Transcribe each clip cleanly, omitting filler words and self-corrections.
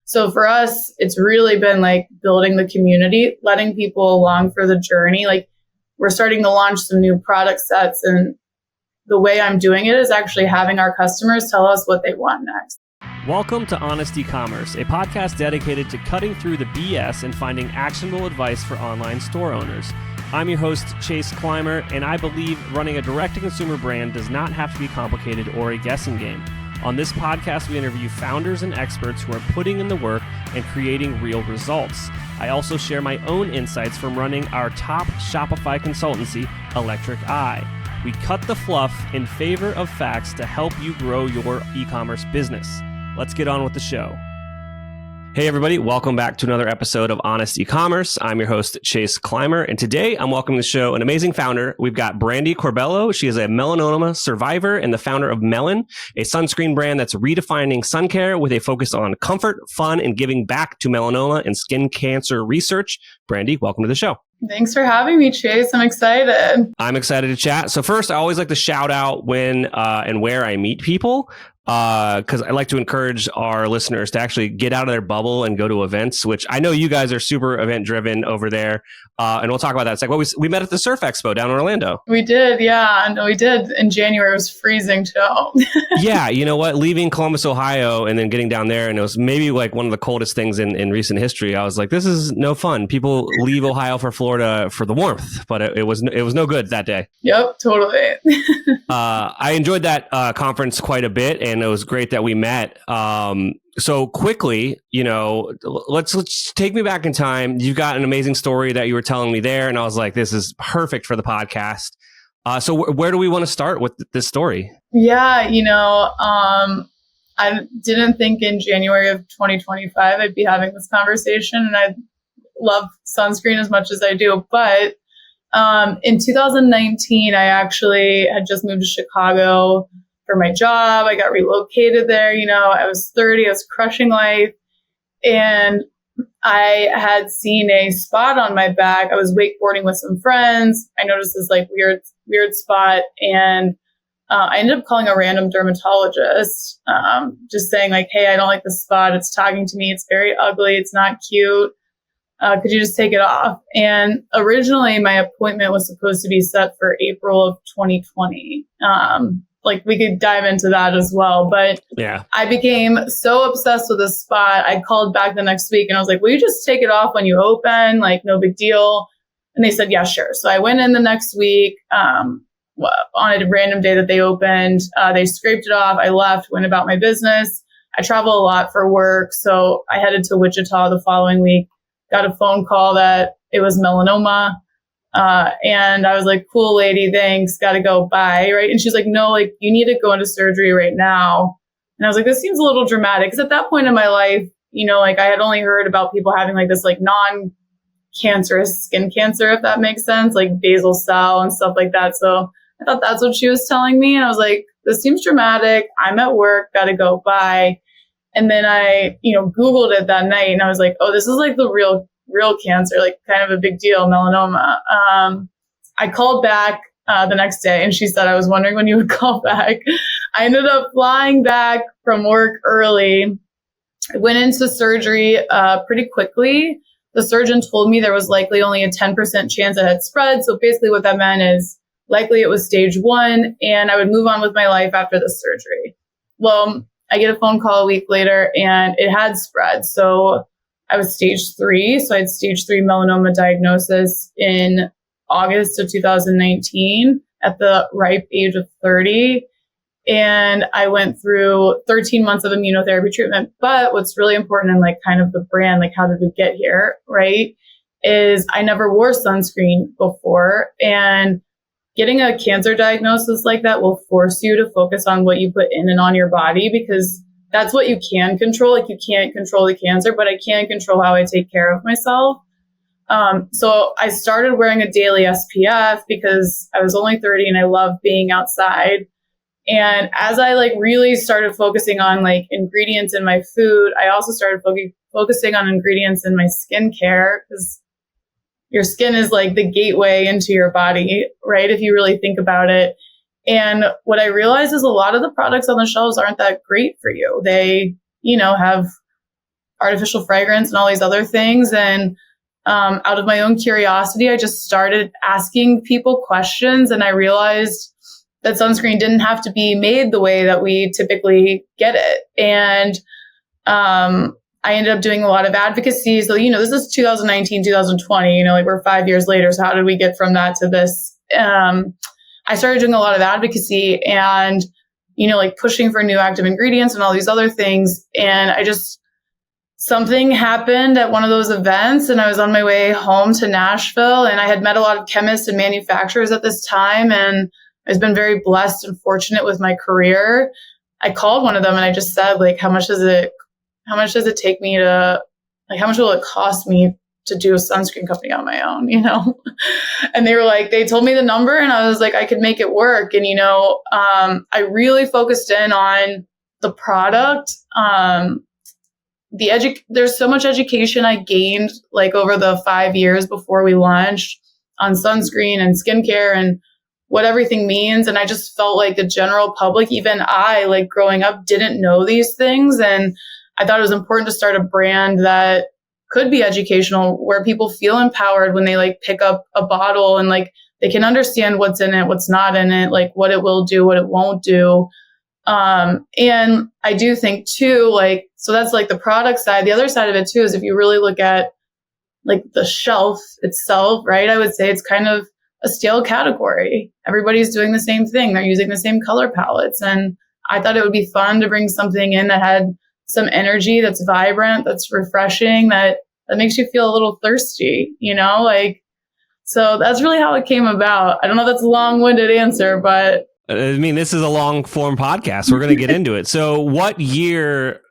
So for us, it's really been like building the community, letting people along for the journey. Like we're starting to launch some new product sets, and the way I'm doing it is actually having our customers tell us what they want next. Welcome to Honest Ecommerce, a podcast dedicated to cutting through the BS and finding actionable advice for online store owners. I'm your host, Chase Clymer, and I believe running a direct-to-consumer brand does not have to be complicated or a guessing game. On this podcast, we interview founders and experts who are putting in the work and creating real results. I also share my own insights from running our top Shopify consultancy, Electric Eye. We cut the fluff in favor of facts to help you grow your e-commerce business. Let's get on with the show. Hey everybody, welcome back to another episode of Honest Ecommerce. I'm your host, Chase Clymer, and today I'm welcoming to the show an amazing founder. We've got Brandi Corbello. She is a melanoma survivor and the founder of Melan, a sunscreen brand that's redefining sun care with a focus on comfort, fun, and giving back to melanoma and skin cancer research. Brandi, welcome to the show. Thanks for having me, Chase. I'm excited. I'm excited to chat. So first, I always like to shout out when and where I meet people. Because I like to encourage our listeners to actually get out of their bubble and go to events, which I know you guys are super event driven over there. And we'll talk about that. It's like, well, we met at the Surf Expo down in Orlando. We did. Yeah. And we did in January. It was freezing too. Yeah. You know what? Leaving Columbus, Ohio, and then getting down there. And it was maybe like one of the coldest things in recent history. I was like, this is no fun. People leave Ohio for Florida for the warmth, but it was no good that day. Yep, totally. I enjoyed that conference quite a bit, and it was great that we met. So quickly, you know, let's take me back in time. You've got an amazing story that you were telling me there, and I was like, this is perfect for the podcast. So where do we want to start with this story? Yeah, I didn't think in January of 2025 I'd be having this conversation, and I love sunscreen as much as I do, but in 2019, I actually had just moved to Chicago for my job. I got relocated there. I was 30, I was crushing life. And I had seen a spot on my back. I was wakeboarding with some friends. I noticed this like weird spot. And I ended up calling a random dermatologist, just saying like, hey, I don't like this spot. It's talking to me. It's very ugly. It's not cute. Could you just take it off? And originally my appointment was supposed to be set for April of 2020. Like we could dive into that as well. But yeah, I became so obsessed with this spot. I called back the next week and I was like, will you just take it off when you open? Like no big deal. And they said, yeah, sure. So I went in the next week on a random day that they opened. They scraped it off. I left, went about my business. I travel a lot for work. So I headed to Wichita the following week. Got a phone call that it was melanoma. And I was like, cool lady, thanks. Got to go. Bye. Right. And she's like, no, like you need to go into surgery right now. And I was like, this seems a little dramatic. Because at that point in my life, like I had only heard about people having like this like non-cancerous skin cancer, if that makes sense, like basal cell and stuff like that. So I thought that's what she was telling me. And I was like, this seems dramatic. I'm at work. Got to go. Bye. And then I, Googled it that night and I was like, oh, this is like the real cancer, like kind of a big deal, melanoma. I called back the next day and she said, I was wondering when you would call back. I ended up flying back from work early. I went into surgery pretty quickly. The surgeon told me there was likely only a 10% chance it had spread. So basically what that meant is likely it was stage 1 and I would move on with my life after the surgery. Well, I get a phone call a week later and it had spread. So I was stage 3. So I had stage 3 melanoma diagnosis in August of 2019 at the ripe age of 30. And I went through 13 months of immunotherapy treatment. But what's really important in like kind of the brand, like how did we get here, right, is I never wore sunscreen before. And getting a cancer diagnosis like that will force you to focus on what you put in and on your body because that's what you can control. Like you can't control the cancer, but I can control how I take care of myself. So I started wearing a daily SPF because I was only 30 and I love being outside. And as I like really started focusing on like ingredients in my food, I also started focusing on ingredients in my skincare because your skin is like the gateway into your body, right? If you really think about it. And what I realized is a lot of the products on the shelves aren't that great for you. They, have artificial fragrance and all these other things. And out of my own curiosity, I just started asking people questions, and I realized that sunscreen didn't have to be made the way that we typically get it. And I ended up doing a lot of advocacy. So, this is 2019, 2020, like we're 5 years later. So how did we get from that to this? I started doing a lot of advocacy and, like pushing for new active ingredients and all these other things. And something happened at one of those events, and I was on my way home to Nashville, and I had met a lot of chemists and manufacturers at this time. And I've been very blessed and fortunate with my career. I called one of them and I just said, like, how much does it take me to, like, how much will it cost me to do a sunscreen company on my own, And they were like, they told me the number, and I was like, I could make it work. And, I really focused in on the product. There's so much education I gained like over the 5 years before we launched on sunscreen and skincare and what everything means. And I just felt like the general public, even I, like growing up, didn't know these things. And I thought it was important to start a brand that could be educational, where people feel empowered when they like pick up a bottle and like they can understand what's in it, what's not in it, like what it will do, what it won't do. And I do think too, like, so that's like the product side. The other side of it too is if you really look at like the shelf itself, right? I would say it's kind of a stale category. Everybody's doing the same thing. They're using the same color palettes. And I thought it would be fun to bring something in that had some energy, that's vibrant, that's refreshing, that makes you feel a little thirsty, like, so that's really how it came about. I don't know if that's a long-winded answer, but I mean, this is a long form podcast. We're going to get into it. So what year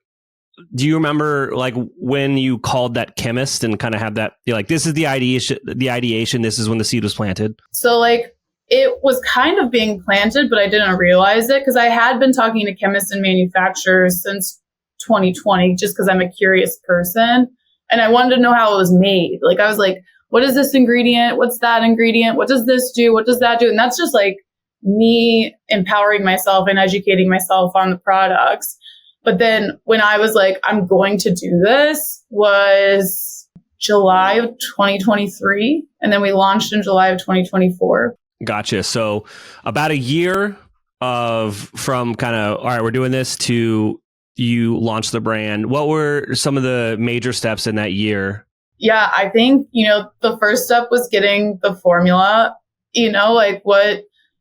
do you remember, like, when you called that chemist and kind of had that, you're like, this is the ideation, this is when the seed was planted? So like, it was kind of being planted, but I didn't realize it because I had been talking to chemists and manufacturers since 2020, just because I'm a curious person. And I wanted to know how it was made. Like, I was like, what is this ingredient? What's that ingredient? What does this do? What does that do? And that's just like me empowering myself and educating myself on the products. But then when I was like, I'm going to do this, was July of 2023. And then we launched in July of 2024. Gotcha. So about a year from kind of, all right, we're doing this, to you launch the brand. What were some of the major steps in that year? Yeah, I think, the first step was getting the formula, like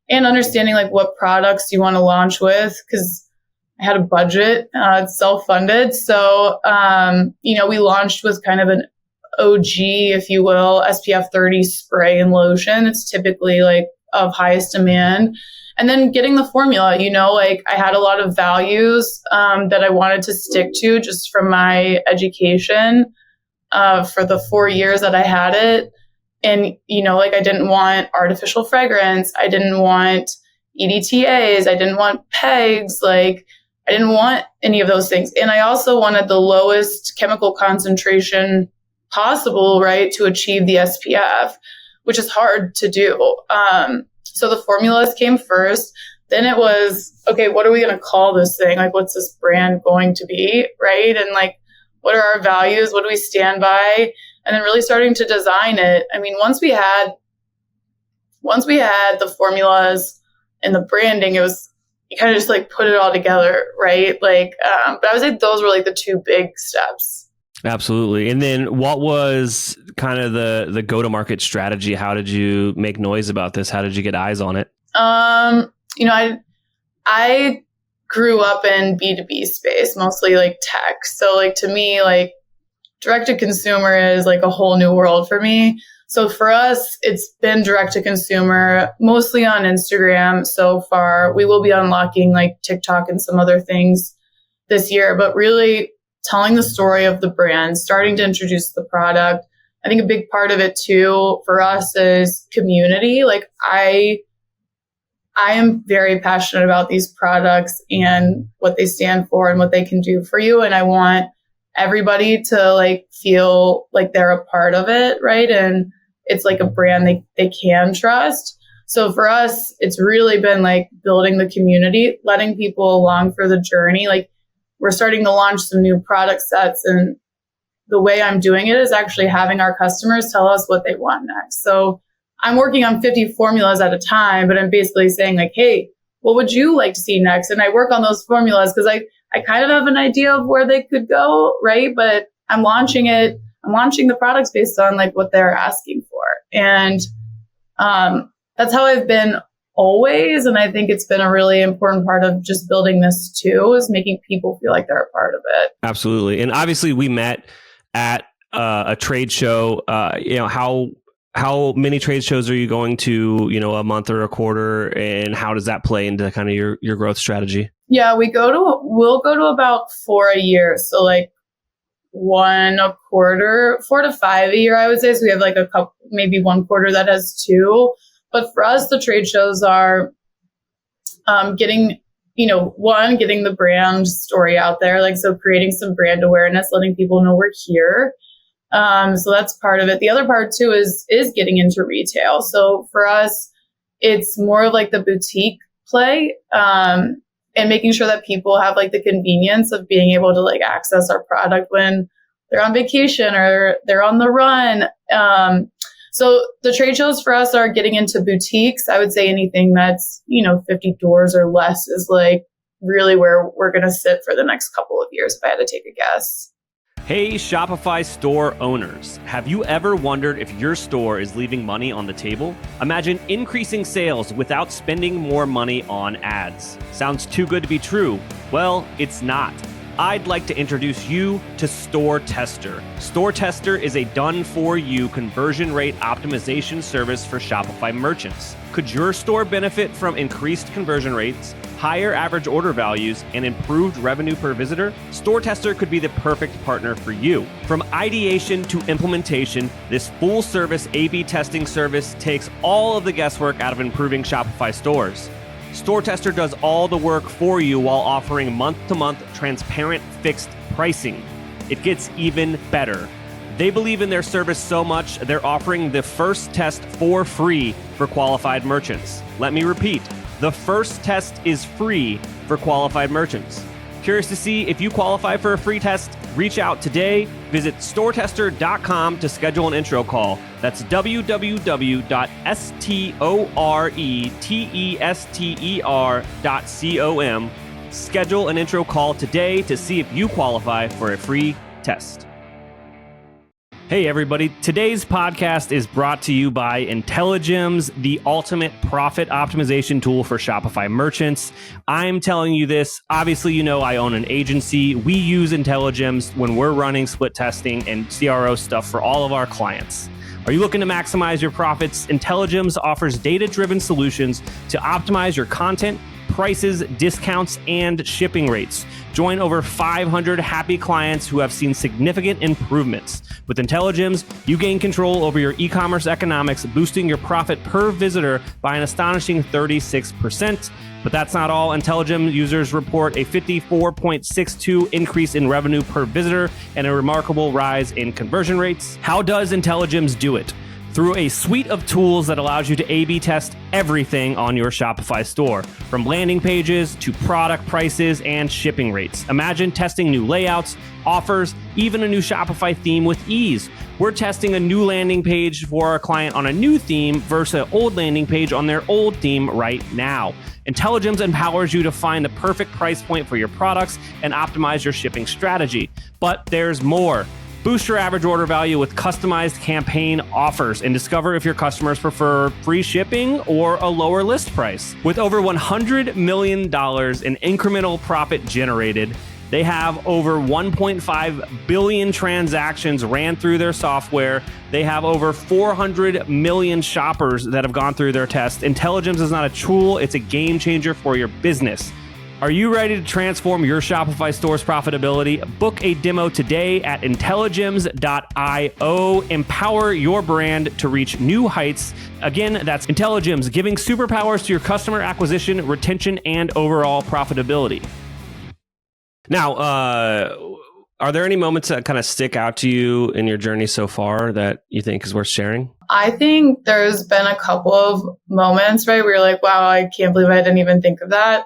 and understanding like what products you want to launch with, because I had a budget, it's self-funded. So, we launched with kind of an OG, if you will, SPF 30 spray and lotion. It's typically like of highest demand. And then getting the formula, like I had a lot of values that I wanted to stick to just from my education for the 4 years that I had it. And, like I didn't want artificial fragrance. I didn't want EDTAs. I didn't want pegs. Like I didn't want any of those things. And I also wanted the lowest chemical concentration possible, right, to achieve the SPF, which is hard to do. So the formulas came first. Then it was, okay, what are we going to call this thing? Like, what's this brand going to be, right? And like, what are our values? What do we stand by? And then really starting to design it. I mean, once we had the formulas and the branding, it was, you kind of just like put it all together, right? Like, but I would say those were like the two big steps. Absolutely. And then what was kind of the go-to-market strategy? How did you make noise about this? How did you get eyes on it? I grew up in B2B space, mostly like tech. So like to me, like direct to consumer is like a whole new world for me. So for us, it's been direct to consumer, mostly on Instagram so far. We will be unlocking like TikTok and some other things this year, but really telling the story of the brand, starting to introduce the product. I think a big part of it too for us is community. Like I am very passionate about these products and what they stand for and what they can do for you. And I want everybody to like feel like they're a part of it, right? And it's like a brand they can trust. So for us, it's really been like building the community, letting people along for the journey. Like we're starting to launch some new product sets and the way I'm doing it is actually having our customers tell us what they want next. So I'm working on 50 formulas at a time, but I'm basically saying like, hey, what would you like to see next? And I work on those formulas because I kind of have an idea of where they could go, right? But I'm launching the products based on like what they're asking for. And that's how I've been always. And I think it's been a really important part of just building this too, is making people feel like they're a part of it. Absolutely. And obviously we met at a trade show. How many trade shows are you going to, a month or a quarter, and how does that play into kind of your growth strategy? Yeah, we'll go to about 4 a year. So like 1 a quarter, 4 to 5 a year, I would say. So we have like a couple, maybe 1 quarter that has 2. But for us, the trade shows are getting the brand story out there. Like, so creating some brand awareness, letting people know we're here. So that's part of it. The other part too is getting into retail. So for us, it's more of like the boutique play, and making sure that people have like the convenience of being able to like access our product when they're on vacation or they're on the run. So the trade shows for us are getting into boutiques. I would say anything that's, 50 doors or less is like really where we're going to sit for the next couple of years, if I had to take a guess. Hey, Shopify store owners. Have you ever wondered if your store is leaving money on the table? Imagine increasing sales without spending more money on ads. Sounds too good to be true. Well, it's not. I'd like to introduce you to StoreTester. StoreTester is a done-for-you conversion rate optimization service for Shopify merchants. Could your store benefit from increased conversion rates, higher average order values, and improved revenue per visitor? StoreTester could be the perfect partner for you. From ideation to implementation, this full-service A/B testing service takes all of the guesswork out of improving Shopify stores. StoreTester does all the work for you while offering month-to-month transparent fixed pricing. It gets even better. They believe in their service so much, they're offering the first test for free for qualified merchants. Let me repeat, the first test is free for qualified merchants. Curious to see if you qualify for a free test? Reach out today. Visit StoreTester.com to schedule an intro call. That's www.StoreTester.com. Schedule an intro call today to see if you qualify for a free test. Hey everybody, today's podcast is brought to you by Intelligems, the ultimate profit optimization tool for Shopify merchants. I'm telling you this, obviously I own an agency. We use Intelligems when we're running split testing and CRO stuff for all of our clients. Are you looking to maximize your profits? Intelligems offers data-driven solutions to optimize your content, prices, discounts, and shipping rates. Join over 500 happy clients who have seen significant improvements. With Intelligems, you gain control over your e-commerce economics, boosting your profit per visitor by an astonishing 36%. But that's not all. Intelligems users report a 54.62 increase in revenue per visitor and a remarkable rise in conversion rates. How does Intelligems do it? Through a suite of tools that allows you to A/B test everything on your Shopify store, from landing pages to product prices and shipping rates. Imagine testing new layouts, offers, even a new Shopify theme with ease. We're testing a new landing page for our client on a new theme versus an old landing page on their old theme right now. Intelligems empowers you to find the perfect price point for your products and optimize your shipping strategy. But there's more. Boost your average order value with customized campaign offers and discover if your customers prefer free shipping or a lower list price. With over $100 million in incremental profit generated, they have over 1.5 billion transactions ran through their software. They have over 400 million shoppers that have gone through their test. Intelligems is not a tool, it's a game changer for your business. Are you ready to transform your Shopify store's profitability? Book a demo today at Intelligems.io. Empower your brand to reach new heights. Again, that's Intelligems, giving superpowers to your customer acquisition, retention, and overall profitability. Now, are there any moments that kind of stick out to you in your journey so far that you think is worth sharing? I think there's been a couple of moments, right, where you're like, wow, I can't believe I didn't even think of that.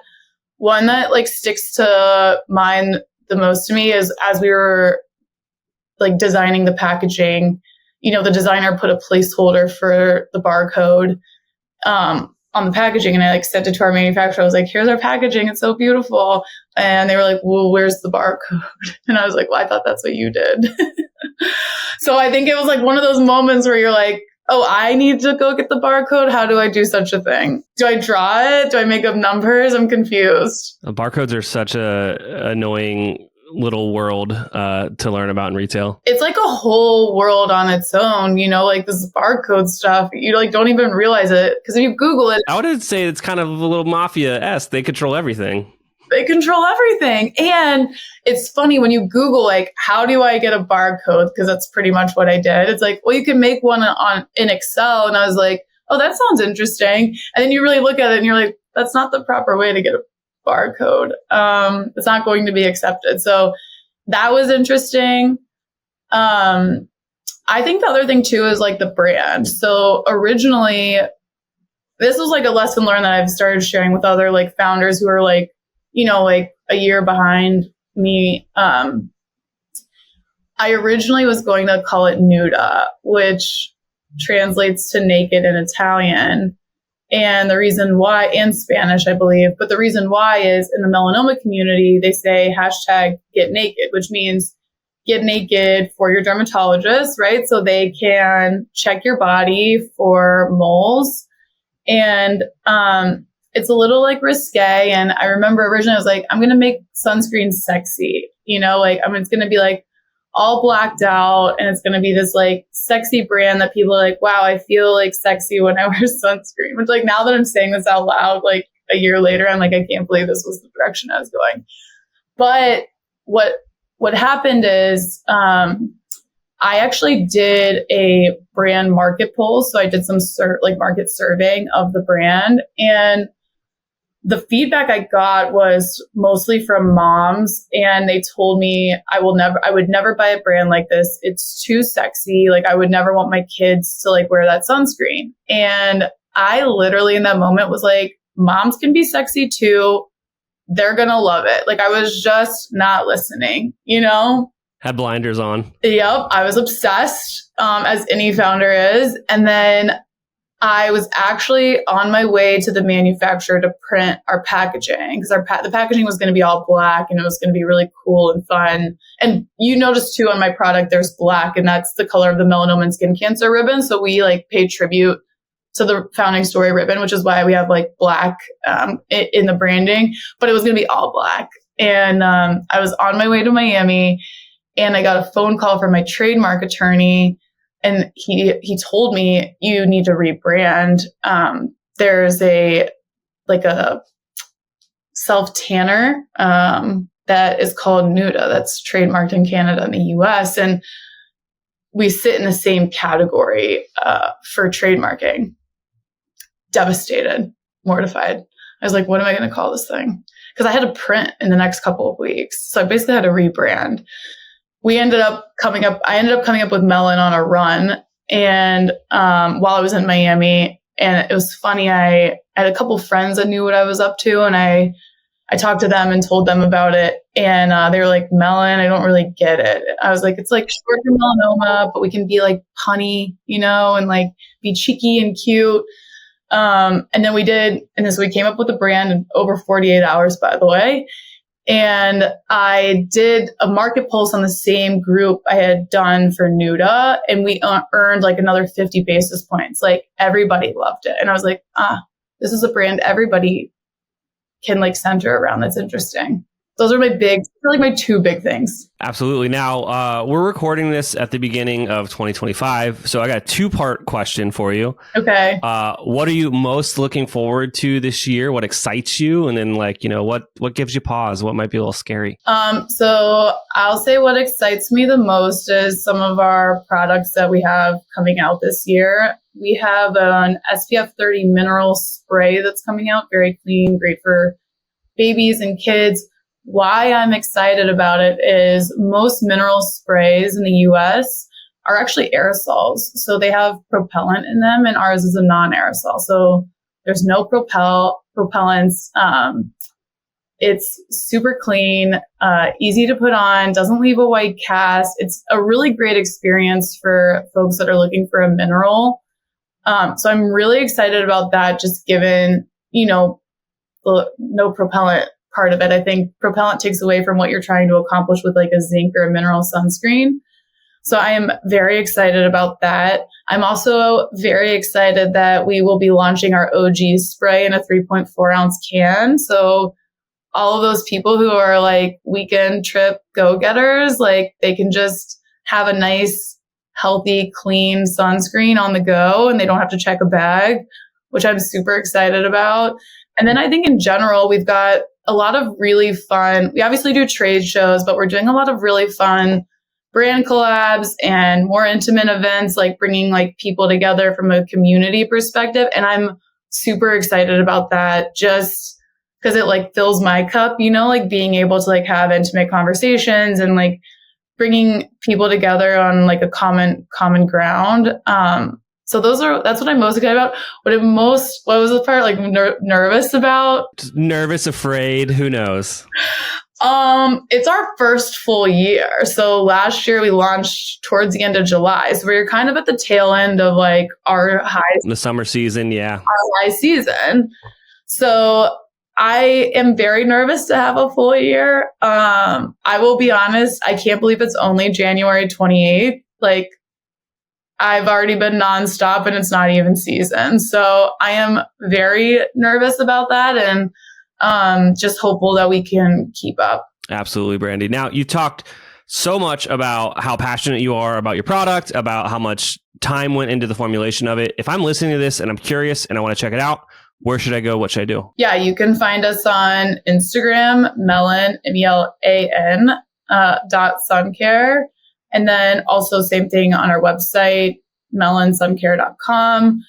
One that like sticks to mind the most to me is as we were like designing the packaging, the designer put a placeholder for the barcode on the packaging, and I like sent it to our manufacturer. I was like, here's our packaging. It's so beautiful. And they were like, well, where's the barcode? And I was like, well, I thought that's what you did. So I think it was like one of those moments where you're like, oh, I need to go get the barcode. How do I do such a thing? Do I draw it? Do I make up numbers? I'm confused. Barcodes are such a annoying little world to learn about in retail. It's like a whole world on its own, like this barcode stuff. You like don't even realize it because if you Google it, I would say it's kind of a little mafia-esque. They control everything. They control everything. And it's funny when you Google, like, how do I get a barcode? Because that's pretty much what I did. It's like, well, you can make one in Excel. And I was like, oh, that sounds interesting. And then you really look at it and you're like, that's not the proper way to get a barcode. It's not going to be accepted. So that was interesting. I think the other thing too is like the brand. So originally, this was like a lesson learned that I've started sharing with other like founders who are like, like a year behind me. I originally was going to call it nuda, which translates to naked in Italian. And the reason why, in Spanish, I believe, but the reason why is in the melanoma community, they say hashtag get naked, which means get naked for your dermatologist, right? So they can check your body for moles. And it's a little like risque. And I remember originally I was like, I'm going to make sunscreen sexy, it's going to be like all blacked out, and it's going to be this like sexy brand that people are like, wow, I feel like sexy when I wear sunscreen. Which like now that I'm saying this out loud, like a year later, I'm like, I can't believe this was the direction I was going. But what happened is I actually did a brand market poll. So I did some market surveying of the brand, and the feedback I got was mostly from moms, and they told me I would never buy a brand like this. It's too sexy. Like I would never want my kids to like wear that sunscreen. And I literally in that moment was like, moms can be sexy too. They're going to love it. Like I was just not listening, Had blinders on. Yep. I was obsessed, as any founder is. And then I was actually on my way to the manufacturer to print our packaging because the packaging was going to be all black and it was going to be really cool and fun. And you notice too on my product, there's black, and that's the color of the melanoma and skin cancer ribbon. So we like pay tribute to the founding story ribbon, which is why we have like black in the branding, but it was going to be all black. And I was on my way to Miami, and I got a phone call from my trademark attorney. And he told me, you need to rebrand. There's a self tanner that is called Nuda, that's trademarked in Canada and the US. And we sit in the same category for trademarking. Devastated, mortified. I was like, what am I going to call this thing? Because I had to print in the next couple of weeks. So I basically had to rebrand. I ended up coming up with Melan on a run, and while I was in Miami, and it was funny. I had a couple friends that knew what I was up to, and I talked to them and told them about it, and they were like, Melan, I don't really get it. I was like, it's like short for melanoma, but we can be like punny, and like be cheeky and cute. And then we came up with a brand in over 48 hours, by the way. And I did a market pulse on the same group I had done for Nuda, and we earned like another 50 basis points. Like everybody loved it. And I was like, this is a brand everybody can like center around. That's interesting. Those are my two big things. Absolutely. Now, we're recording this at the beginning of 2025. So I got a 2-part question for you. Okay. What are you most looking forward to this year? What excites you? And then what gives you pause? What might be a little scary? So I'll say what excites me the most is some of our products that we have coming out this year. We have an SPF 30 mineral spray that's coming out, very clean, great for babies and kids. Why I'm excited about it is most mineral sprays in the US are actually aerosols. So they have propellant in them, and ours is a non-aerosol. So there's no propellants. It's super clean, easy to put on, doesn't leave a white cast. It's a really great experience for folks that are looking for a mineral. So I'm really excited about that, just given, the no propellant part of it. I think propellant takes away from what you're trying to accomplish with like a zinc or a mineral sunscreen. So I am very excited about that. I'm also very excited that we will be launching our OG spray in a 3.4 ounce can. So all of those people who are like weekend trip go-getters, like they can just have a nice, healthy, clean sunscreen on the go and they don't have to check a bag, which I'm super excited about. And then I think in general, we've got a lot of really fun, we obviously do trade shows, but we're doing a lot of really fun brand collabs and more intimate events, like bringing like people together from a community perspective. And I'm super excited about that just because it like fills my cup, like being able to like have intimate conversations and like bringing people together on like a common ground. So that's what I'm most excited about. What was the part like nervous about? Just nervous, afraid, who knows? It's our first full year. So last year we launched towards the end of July. So we're kind of at the tail end of like our the summer season. Yeah. Our high season. So I am very nervous to have a full year. I will be honest. I can't believe it's only January 28th. Like I've already been nonstop and it's not even season. So I am very nervous about that. And just hopeful that we can keep up. Absolutely, Brandi. Now, you talked so much about how passionate you are about your product, about how much time went into the formulation of it. If I'm listening to this and I'm curious and I want to check it out, where should I go? What should I do? Yeah, you can find us on Instagram, Melan, MELAN, .suncare. And then also same thing on our website, melansuncare.com.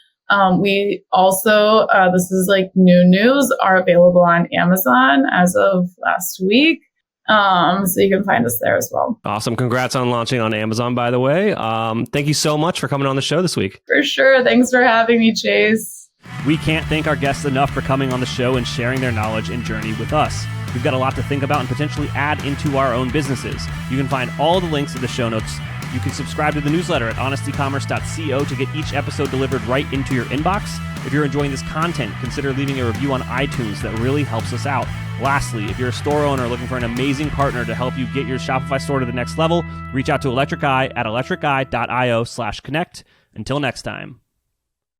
We also, this is like new news, are available on Amazon as of last week. So you can find us there as well. Awesome. Congrats on launching on Amazon, by the way. Thank you so much for coming on the show this week. For sure. Thanks for having me, Chase. We can't thank our guests enough for coming on the show and sharing their knowledge and journey with us. We've got a lot to think about and potentially add into our own businesses. You can find all the links in the show notes. You can subscribe to the newsletter at honestecommerce.co to get each episode delivered right into your inbox. If you're enjoying this content, consider leaving a review on iTunes. That really helps us out. Lastly, if you're a store owner looking for an amazing partner to help you get your Shopify store to the next level, reach out to Electric Eye at electriceye.io/connect. Until next time.